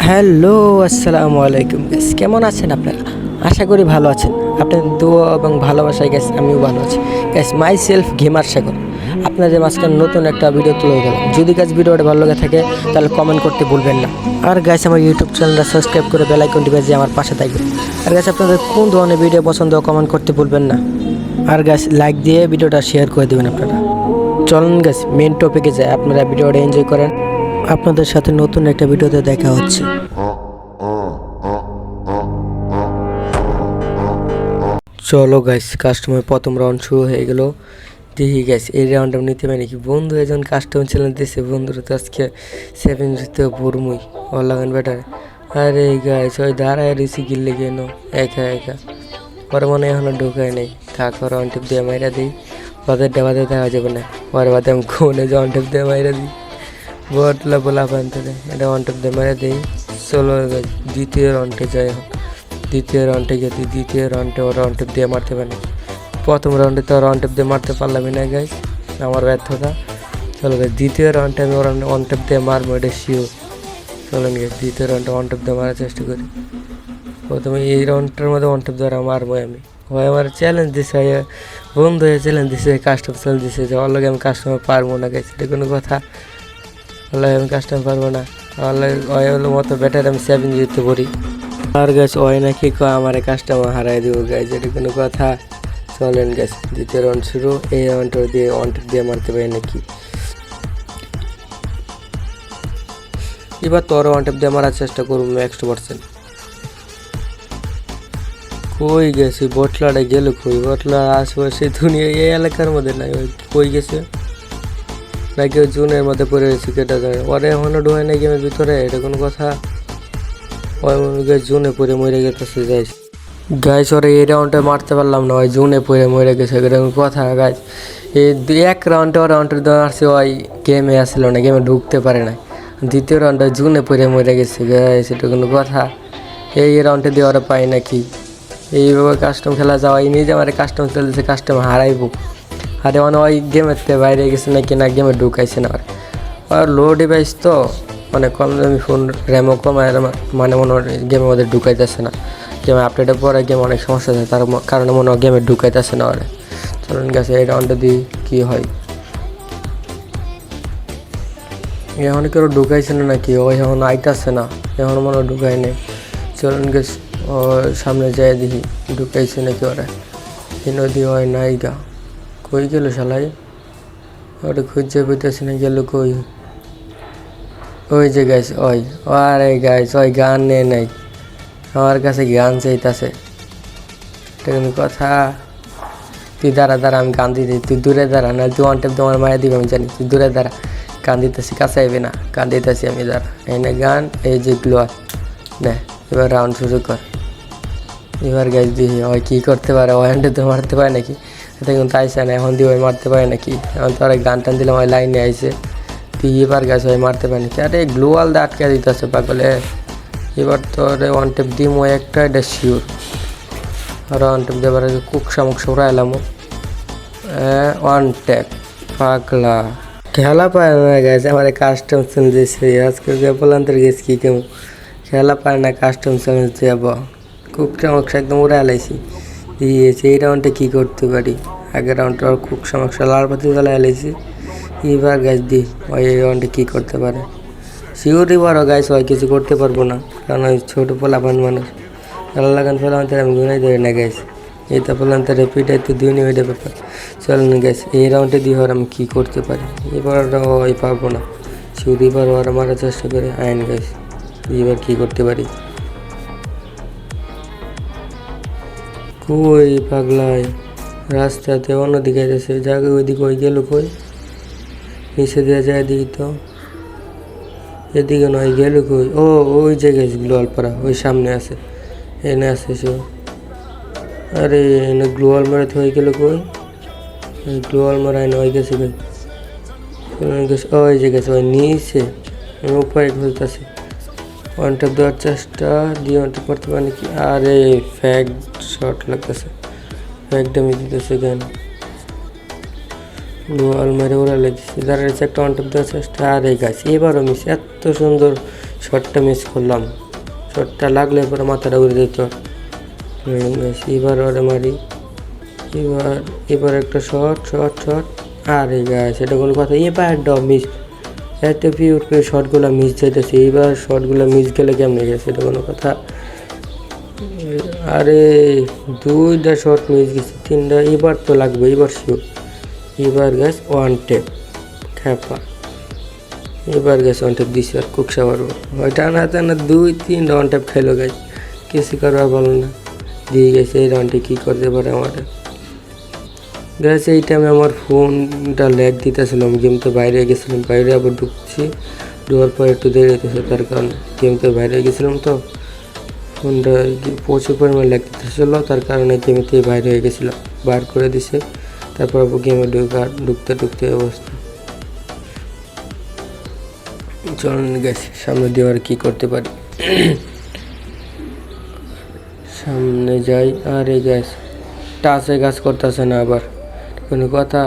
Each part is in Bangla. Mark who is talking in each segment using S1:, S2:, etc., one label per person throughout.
S1: হ্যালো, আসসালামু আলাইকুম গাইস। কেমন আছেন আপনারা? আশা করি ভালো আছেন। আপনাদের দোয়া এবং ভালোবাসায় গাইস আমিও ভালো আছি। গাইস মাই সেলফ গেমার সাগর আপনাদের মাঝখানে নতুন একটা ভিডিও তুলে গেলাম। যদি গাইস ভিডিওটা ভালো লেগে থাকে তাহলে কমেন্ট করতে ভুলবেন না। আর গাইস আমার ইউটিউব চ্যানেলটা সাবস্ক্রাইব করে বেল আইকনটি বাজিয়ে আমার পাশে থাকবেন। আর গাইস আপনাদের কোন ধরনের ভিডিও পছন্দ কমেন্ট করতে ভুলবেন না। আর গাইস লাইক দিয়ে ভিডিওটা শেয়ার করে দেবেন আপনারা। চলুন গাইস মেন টপিকে যাই, আপনারা ভিডিওটা এনজয় করেন। আপনাদের সাথে নতুন একটা ভিডিওতে দেখা হচ্ছে। চলো গাইস, কাস্টমার প্রথম রাউন্ড শুরু হয়ে গেল। দেখি গাইস এই রাউন্ড আমি নিতে পারি নাকি। বন্ধু একজন কাস্টমার চ্যালেঞ্জ দিয়েছে, বন্ধুরা তো আজকে 7 জিতে পড়মুই ওর লাগান বেটার। আরে গাইস ওই দাঁড়ায় রিসি গিললে কেন একা একা, পরে মনে এখনো ঢোকায় নেই। থাক ওর অন টিপ দিয়ে মাইরা দিই, ওদের ডাবাতে দেখা যাবে না। পরে বাদে আমি কোনে যে অন টিপ দিয়ে মাইরা দিই, বটলা বলা পানতে দেয় এটা অন টিপ দিয়ে মাইরা দিই। চলো দ্বিতীয় রাউন্ডে যাই। এখন দ্বিতীয় রাউন্ডে গেছি, দ্বিতীয় রাউন্ডে ওরা অন টিপ দিয়ে মারতে পারে। প্রথম রাউন্ডে তো ওরা অন টিপ দিয়ে মারতে পারলামই না গাইস, আমার ব্যর্থতা। চলো গাইস দ্বিতীয় রাউন্ডে আমি ওরা অন টিপ দিয়ে মারবো, এটা শিওর। চলেন গাইস দ্বিতীয় রাউন্ডে অন টিপ দিয়ে মারার চেষ্টা করি। প্রথমে এই রাউন্ডটার মধ্যে অন টিপ দ্বারা মারবো আমি। হয় আমার চ্যালেঞ্জ দিছে, বন্ধু হয়ে চ্যালেঞ্জ দিছে, কাস্টমার চ্যালেঞ্জ দিছে যে ওর লগে আমি কাস্টমার পারবো না গাইস, এটা কোনো কথা? ওর লগে আমি কাস্টমার পারবো না। আমার লগে ওই হলো মতো বেটার আমি 7 জিতে পড়ি। আর গাছ ওই নাকি কয় আমার কাস্টমার হারাই দিব গাইজ, এটা কোনো কথা? চলেন গাছ দ্বিতীয় রাউন্ড শুরু। এই রাউন্ডটা দিয়ে অন টিপ দিয়ে মারতে পারি নাকি। এবার তোর ওয়ান টিপ দিয়ে মারার চেষ্টা করুন 100%। কই গেছি বটলাটা গেল কই? বটলা আশেপাশে দুনিয়া এই এলাকার মধ্যে নাই, ওই কই গেছে নাকি ওই জুনের মধ্যে পড়ে গেছে, কেটা যায় ওরে এখনো ঢোয় না গেমের ভিতরে, এটা কোনো কথা? ওই জুনে পরে মরে গেছে গাইস। গাইস ওরা এই রাউন্ডে মারতে পারলাম না, ওই জুনে পরে মরে গেছে, এটা কোনো কথা গাইস? এই এক রাউন্ডে রাউন্ডের আসছে, ওই গেমে আসছিল না, গেমে ঢুকতে পারে না। দ্বিতীয় রাউন্ডে জুনে পরে মরে গেছে গাইস, এটা কোনো কথা? এই রাউন্ডে দিয়ে ওরা পায় নাকি? এইভাবে কাস্টম খেলা যাওয়া, এই নিজে আমার কাস্টম খেলতেছে, কাস্টম হারাইব। আরে মানে ওই গেমের থেকে বাইরে গেছে নাকি, না গেমে ঢুকাইছে না। আর লো ডিভাইস তো মানে কম দামি ফোন, র্যামও কম, আর মানে মনে হয় গেমের মধ্যে ঢুকাইতেছে না। গেমে আপডেটের পরে গেম অনেক সমস্যা আছে, তার কারণে মনে হয় গেমে ঢুকাইতেছে না ওরে। চলুন গেছে এই রাউন্ডে দিই কী হয়। এখন কেউ ঢুকাইছে না নাকি? ওই এখন আইতাছে না, এখন মনে হয় ঢুকাই নেই। চলুন গেছে সামনে যাই দেখি ঢুকাইছে নাকি ওরা। এই নদী হয় নাই গা, কই গেল শালাই? ওটা খুঁজে পেতেছি না, গেল কই? ওই যে গাইস ওই, আরে গাইস ওই গান নেই নাই, আমার কাছে গান চাইতেছে, এটা কোনো কথা? তুই দাঁড়া দাঁড়া, আমি গান দিতে, তুই দূরে দাঁড়া, না তুই ওয়ান টেপ তোমার মায়া দিবে আমি জানি। তুই দূরে দাঁড়া, গান দিতেছি, কাছে আইবি না, গান দিতেছি আমি, দাঁড়া। এই না গান, এই যে গ্লোয়ার না। এবার রাউন্ড শুরু কর। এবার গাইস দিই ওই কী করতে পারে, ওয়ানটে তো মারতে পারে নাকি? এটা কিন্তু আইসে না, এখন দিয়ে ওই মারতে পারে নাকি? এখন তো আর গান টান দিলাম, ওই লাইনে আইসে। তুই এবার গাছ ওই মারতে পারে নাকি? আরে গ্লোয়াল দিয়ে আটকে দিতেছে পাগলে। এবার তো রে ওয়ান টেপ দিম ওই একটা, এটা শিওর। আর ওয়ান টেপ দেবার কুক শামুক সব এলাম ওয়ান টেপ পাগলা খেলা পায় না গাছ। আমার কাস্টম চ্যালেঞ্জ দিয়েছে আজকে, বলান্তর গেছি কি কেমন খেলা পায় না, কাস্টম চ্যালেঞ্জ যাব। কুক শামুক একদম উড়ে এলাইছি দিয়েছে। এই রাউন্ডে কী করতে পারি? আগের রাউন্ডে কুক সমস্যা লাল পাতি জ্বালা এলাইছি। এবার গাছ দিই ওই এই রাউন্ডে কী করতে পারে। শিওরই বড় গাছ হয়, কিছু করতে পারবো না, কারণ ওই ছোটো পোলাপান মানুষ। খেলা লাগান ফেলান্তার আমি গুনাই ধরে না গাইস, এই তো ফেলান্তারে পিঠাই তো দুই নিয়ে ব্যাপার। চল না গাইস এই রাউন্ডে দিয়ে আর আমি কী করতে পারি। এবার ওই পারবো না, শিওরই পারবো আর মারার চেষ্টা করে আইন গাইস। এবার কী করতে পারি? কই পাগলাই রাস্তাতে অন্যদিকে যাচ্ছে, জায়গা ওইদিকে ওই গেল কই? নিচে দিয়ে যায় দিই তো, এদিকে নয় গেল কই? ও ওই জায়গায় গ্লোয়ালপাড়া ওই সামনে আছে, এনে আছে সে। আরে এনে গ্লোয়াল মারাতে হয়ে গেল কই? গ্লোয়াল মারা এনে হয়ে গেছে ভাই, ওই যে গেছে ওই নিচে, উপায় খুলতেছে। ওয়ান ট্যাপ দেওয়ার চেষ্টা দিয়ে ওয়ান ট্যাপ মারতে পারে নাকি? আরে ফ্যাক শট লাগতেছে, ফ্যাক ড্যামেজ দিতেছে কেন? গ্লোয়াল মেরে ওরা লেগেছে, দাঁড়িয়েছে একটা ওয়ান ট্যাপ দেওয়ার চেষ্টা। আরে গাছ এবারও মিস, এত সুন্দর শটটা মিস করলাম, শটটা লাগলে পরে মাথাটা উড়ে যেত। এবার ওরে মারি, এবার একটা শট শট শট। আরে গাছ এটা কোনো কথা, এবার মিস, এত পিওর শটগুলো মিস যাইতেছে। এইবার শটগুলো মিস গেলে কেমনে গেছে, এটা কোনো কথা? আরে 2টা শট মিস গেছে, 3টা। এবার তো লাগবে, এবার শিওর। এবার গাছ ওয়ান টেপ খ্যাপা, এবার গেছে ওয়ান টেপ দিছি, আর কুকসা পারবো। ওই টানা টানা 2-3 ওয়ান টেপ খাইলো গাছ, কিছু করবার ভালো না, দিয়ে গেছে। এই রাউন্ডে কী করতে পারে আমার গাছ? এই টাইমে আমার ফোনটা ল্যাগ দিতেছিলাম, গেম তো বাইরে গেছিলাম, বাইরে আবার ঢুকছি, ঢোকার পর একটু দেরি হইতেছে, তার কারণে গেম তো বাইরে গেছিলাম, তো ফোনটা প্রচুর পরিমাণ ল্যাগ দিতেছিল, তার কারণে গেমেতে বাইরে হয়ে গেছিলাম, বার করে দিছে। তারপর গেমে ঢুকতে ঢুকতে অবস্থা। চলুন গেছে সামনে দিয়ে আর কি করতে পারি, সামনে যাই। আর এই গ্যাস টাচে কাজ করতেছে না, আবার কোনো কথা?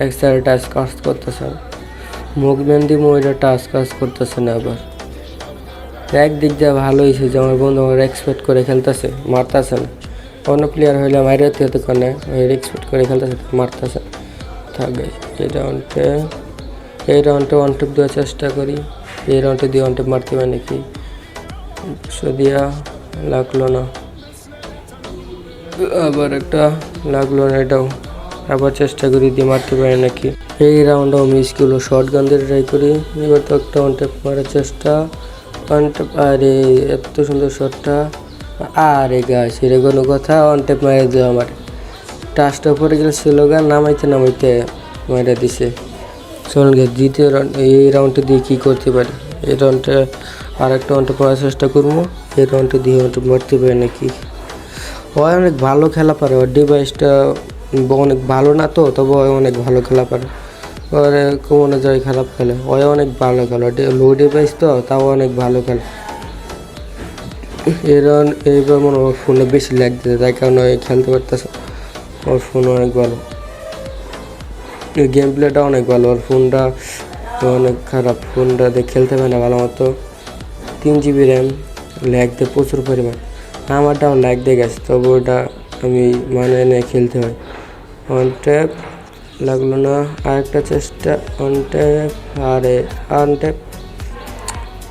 S1: এক সাইডে টাচ কাজ করতেছে না, মুভমেন্ট দিয়ে ওইটা টাচ কাজ করতেছে না। আবার একদিক দিয়ে ভালো হয়েছে যে আমার বন্ধু আমার এক্সপেক্ট করে খেলতেছে, মারতেছে না। অন্য প্লেয়ার হইলে মাইরে হতে কারণে এক্সপেক্ট করে খেলতেছে, মারতেছে। থাকে এই রাউন্ডে ওয়ান টেপ দেওয়ার চেষ্টা করি, এই রাউন্ডে দিয়ে ওয়ান টেপ মারতে পারে নাকি, দিয়া লাগলো না। আবার একটা লাগলো না, এটাও আবার চেষ্টা করি, দিয়ে মারতে পারে নাকি। এই রাউন্ডটাও মিস করলো, শর্ট গান দিয়ে ট্রাই করি। এবার তো একটা ওয়ান টেপ মারার চেষ্টা, ওয়ান টেপ। আরে এত সুন্দর শটটা, আরে গাছ এটা কোনো কথা? ওয়ান টেপ মারে দিও আমার, টাচটা পরে গেলে স্লোগান নামাইতে নামাইতে মারা দিছে। চলুন গে দ্বিতীয় রাউন্ড, এই রাউন্ডে দিয়ে কী করতে পারি। এই রাউন্ডে আর একটা ওয়ান টেপ মারার চেষ্টা করবো, এই রাউন্ডে দিয়ে ওয়ান টেপ মারতে পারে নাকি। ও অনেক ভালো খেলা পারে, ওর ডিভাইসটা অনেক ভালো না, তো তবে ও অনেক ভালো খেলা পারে। ওরে কমনে যায় খারাপ খেলে, ও অনেক ভালো খেলে, লো ডিভাইস তো তাও অনেক ভালো খেলে। এইবার মনে ওর ফোনে বেশি ল্যাগ দিতে, তাই কারণে খেলতে পারতেছে। ওর ফোন অনেক ভালো, গেম প্লেটা অনেক ভালো, ওর ফোনটা অনেক খারাপ, ফোনটা দিয়ে খেলতে পারে না ভালো মতো। 3 GB র্যাম, ল্যাগ দেয় প্রচুর পরিমাণ। আমারটাও ল্যাগ দিয়ে গেছে, তবু ওটা আমি মানে নিয়ে খেলতে হয়। ওয়ান ট্যাপ লাগলো না, আরেকটা চেষ্টা, ওয়ান ট্যাপ। আরে ওয়ান ট্যাপ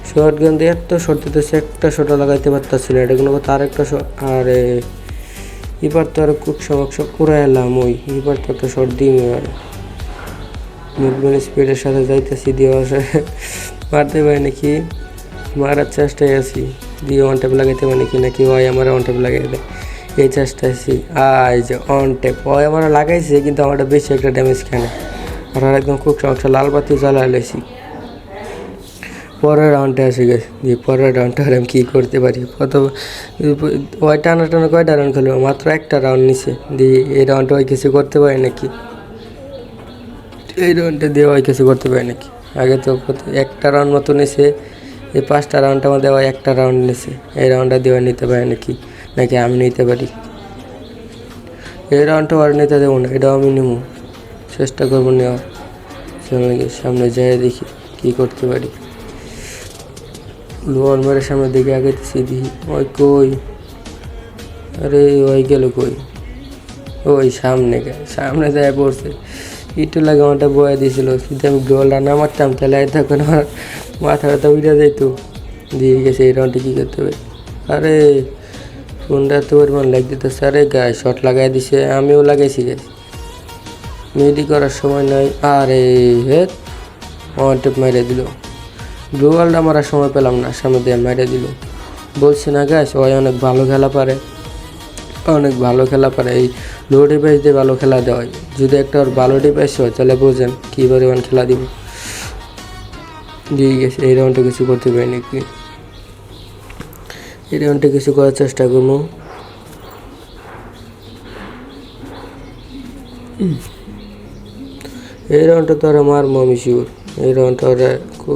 S1: শর্ট গান দিয়ে এত শর্ট দিতেছে, একটা শর্টও লাগাইতে পারতেছি না, এটা কোনো কথা? আরেকটা শর্ট। আরে এবার তো আর খুব সমস্যা করে এলাম, ওই এবার তো একটা শর্ট দিই। আর মুভমেন্ট স্পিডের সাথে যাইতেছি, দিয়ে মারতে পারি নাকি, মারার চেষ্টায় আছি, দিয়ে ওয়ান ট্যাপ লাগাইতে পারি নাকি ওই আমার ওয়ান ট্যাপ লাগাই দেয়, এই চেষ্টায় আছি। এই যে ওয়ান ট্যাপ ওই আমার লাগাইছে, কিন্তু আমারটা বেশি একটা ড্যামেজ খায় না, আর একদম খুব সমস্যা, লাল বাতি জ্বালা লাইছি। পরের রাউন্ডে এসে গেছে, দিয়ে পরের রাউন্ডটা আর আমি কী করতে পারি। কত ওই টানা টানা কয়টা রাউন্ড খেলবো, মাত্র একটা রাউন্ড নিছে, দিয়ে এই রাউন্ডে ওই কিছু করতে পারি নাকি, এই রাউন্ডে দিয়ে ওই কিছু করতে পারি নাকি। আগে তো একটা রাউন্ড মতো নিছে, এই 5টা রাউন্ডটা মধ্যে ওই একটা রাউন্ড নিছে, এই রাউন্ডটা দিয়ে নিতে পারে নাকি, নাকি আমি নিতে পারি। এই রাউন্ডটা আর নিতে দেবো না, এটাও আমি নেবো, চেষ্টা করবো নেওয়ার। সামনে যাই দেখি কী করতে পারি। লোয়ার মেরে সামনের দিকে আগেতেছি, দেখি ওই কই, আরে ওই গেল কই, ওই সামনে যায় পড়ছে, একটু লাগে আমারটা বয়ে দিয়েছিল। যদি আমি গোলটা না মারতাম তাহলে তখন আমার মাথা ব্যথা উঠে যাইতো। দিয়ে গেছে এই রাউন্ডে কী করতে হবে। আরে ফোনটা এত পরিমাণ লাগ দিতেছে, আরে গায়ে শট লাগাই দিছে, আমিও লাগাইছি গেছি, মিডি করার সময় নাই। আরে হেড ওয়ান টেপ মেরে দিল, গ্লোবালটা মারার সময় পেলাম না, সামনে দিয়ে মেরে দিল। বলছি না গাছ ওই অনেক ভালো খেলা পারে, অনেক ভালো খেলা পারে, এই লো ডিভাইস দিয়ে ভালো খেলা দেওয়া হয়। যদি একটা ওর ভালো ডিভাইস হয় তাহলে বোঝেন কী পরিমাণ খেলা দিব। দিয়ে গেছে এই রাউন্ডে কিছু করতে পারি নাকি, এই রাউন্ডে কিছু করার চেষ্টা করবো। এই রাউন্ডটা তো ওরা মারবো আমি শিওর, এই রাউন্ডটা ওরা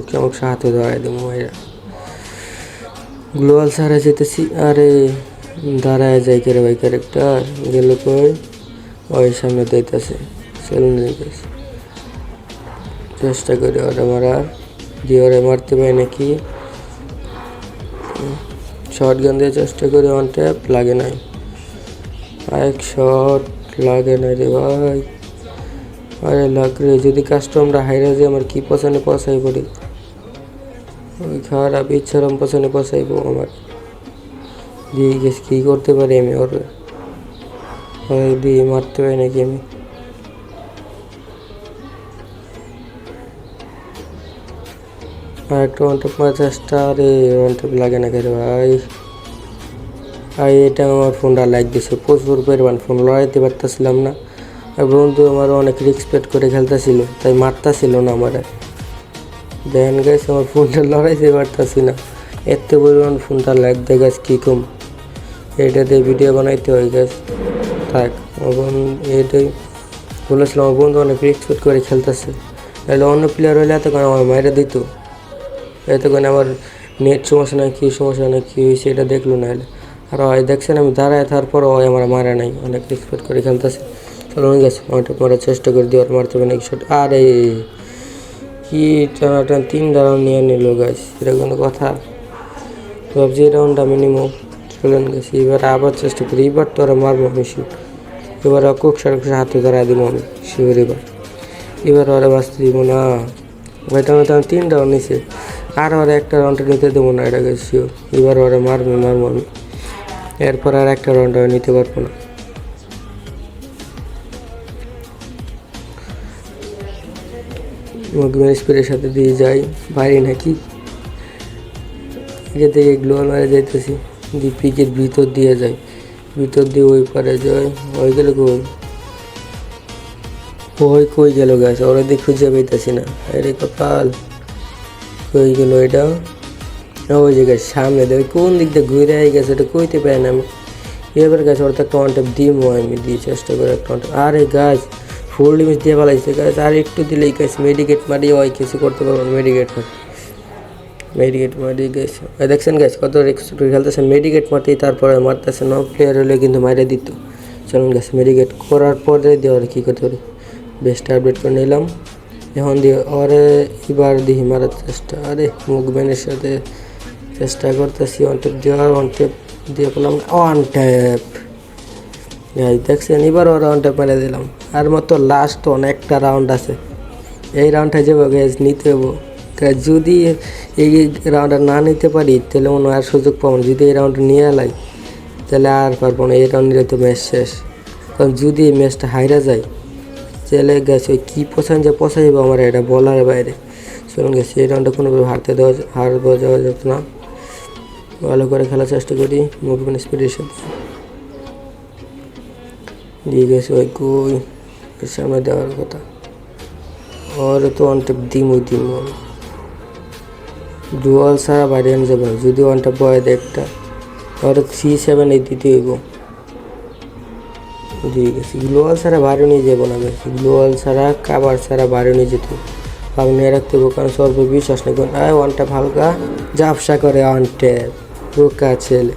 S1: কেমন হাতে ধরাই দেবো। মাইরা গ্লোবাল সারা যেতেছি, আরে দাঁড়ায় যাই কে রে ভাই, ক্যারেক্টার গেল কই, ওই সামনে দিতেছে। চলুন চেষ্টা করি ওরা মারার, দিয়ে ওরা মারতে পারে নাকি, শর্ট গান দিয়ে চেষ্টা করি, ওয়ান ট্যাপ লাগে নাই। এক শট লাগে নাই রে ভাই। আরে লাগরে যদি কাস্টমরা হাইরা যায় আমার কি পছন্দ পছাই পড়ি, ওই খারাপ ইচ্ছারম পছন্দ পছাইব আমার। দিয়ে গেছি কী করতে পারি আমি ওর দিয়ে মারতে পারি নাকি আমি। আর একটা ওয়ান ট্যাপ মারার চেষ্টা, আরে ওয়ান ট্যাপ লাগে না কেন ভাই। আর এটা আমার ফোনটা লাইক দিছে প্রচুর পরিমাণ, ফোন লড়াইতে পারতেছিলাম না। আর বন্ধু আমার অনেক রিসপেক্ট করে খেলতেছিল, তাই মারতেছিল না আমার। দেন গাইস আমার ফোনটা লড়াইতে পারতেছি না, এত পরিমাণ ফোনটা লাইক দেয় গাছ কী কম। এটা দিয়ে ভিডিও বানাইতে হয় গাছ। থাক এখন এটাই বলেছিলাম, আমার বন্ধু অনেক রিসপেক্ট করে খেলতেছে। তাহলে অন্য প্লেয়ার হলে এতক্ষণ আমার মাইরে দিত, এতক্ষণ আমার নেট সমস্যা না কী সমস্যা না কী হয়েছে এটা দেখলো না হলে। আর হয় দেখছেন আমি দাঁড়ায় তারপর ওই আমার মারা নাই, অনেক রিসপেক্ট করে খেলতেছে। চলো হয়ে গেছে, ওটা মারার চেষ্টা করে দিয়ে মারতে হবে নাকি শট। আরে কি টানাটান 3 রাউন্ড নিয়ে নিল গাছ, এটা কোনো কথা? ভাবছি এই রাউন্ডটা মিনিমাম চলেন গেছি। এবার আবার চেষ্টা করি, এবার তো ওরা মারবো আমি শিব। এবার কোকসার হাতে ধরা দিব আমি শিবের। এবার ওরা বাঁচতে দিব না ভাই, তো আমি 3 রাউন্ড নিছে, আর ওরা একটা রাউন্ডে নিতে দেবো না, এটা গেছি শিওর। এবার ওরা মারবো আমি, এরপর আর একটা রাউন্ড নিতে পারবো না। স্পিডের সাথে দিয়ে যাই বাইরে নাকি এখান থেকে গ্লোয়াল মারে যাইতেছি, দিয়ে পিকের ভিতর দিয়ে যাই, ভিতর দিয়ে ওই পারে যাই। ওই গেলে কই গেল গাছ, ওরা দিয়ে খুঁজে পাইতেছি না। আরে কপাল, কই গেল এটা? ওই যে গাছ সামনে দেখ কোন দিক দিয়ে ঘুরে গেছে, এটা কইতে পারি না আমি। এবার গাছ ওর তো একটা ওয়ান ট্যাপ দিই আমি, দিয়ে চেষ্টা করে একটা ওয়ান ট্যাপ। আরে গাছ ফুল ডিমিস দিয়ে পালাইছে গাছ, আর একটু দিলেই গাছ মেডিকেট মারিয়ে ওই কিছু করতে পারবো না। মেডিকেট মারিয়ে গেছে, দেখছেন গাছ কত রিস্ক খেলতেছে। মেডিকেট মারতেই তারপরে মারতেছে, ন প্লেয়ার হলে কিন্তু মারে দিত। চলুন গাছ মেডিকেট করার পরে দিয়ে ওরা কী করতে পারি, বেস্ট আপডেট করে নিলাম। এখন দিয়ে ওরে এবার দিই মারার চেষ্টা। আরে মুভমেন্টের সাথে চেষ্টা করতেছি ওয়ান ট্যাপ দেওয়ার, ওয়ান ট্যাপ দিয়ে পেলাম ওয়ান ট্যাপ। দেখছেন এবার ওরা ওয়ান ট্যাপ মেরে দিলাম। আর মতো লাস্ট অনেকটা রাউন্ড আছে, এই রাউন্ডটা যাবো গ্যাস নিতে হবো। যদি এই রাউন্ডটা না নিতে পারি তাহলে মনে হয় আর সুযোগ পাবো না। যদি এই রাউন্ডটা নিয়ে এলাই তাহলে আর পারবো না, এই রাউন্ড নিলে তো ম্যাচ শেষ। কারণ যদি এই ম্যাচটা হাইরা যায় তাহলে গেছে ওই কী পছাই যাবো আমার, এটা বলার বাইরে। চলুন গেছে এই রাউন্ডটা কোনোভাবে হারতে যাওয়া যেত না। ভালো করে খেলার চেষ্টা করি মুভমেন্ট স্পিডের সাথে। দিয়ে গেছে ওই কই সামনে দেওয়ার কথা, ওর তো ওয়ান ট্যাপ দিম ডুয়াল ছাড়া বাইরে আনি যাবে না। যদি ওয়ান ট্যাপ বয় একটা ওর 3-7 দিতে হইব। দিয়ে গেছি গ্লোয়াল ছাড়া বাইরে নিয়ে যাবো না, গ্লোয়াল ছাড়া কাবার ছাড়া বাইরে নিয়ে যেতে ভাব নিয়ে রাখতে হবো, কারণ সর্ব বিশ্বাস নেই। ওয়ান ট্যাপ হালকা ঝাপসা করে ওয়ান ট্যাপ বোকা ছেলে।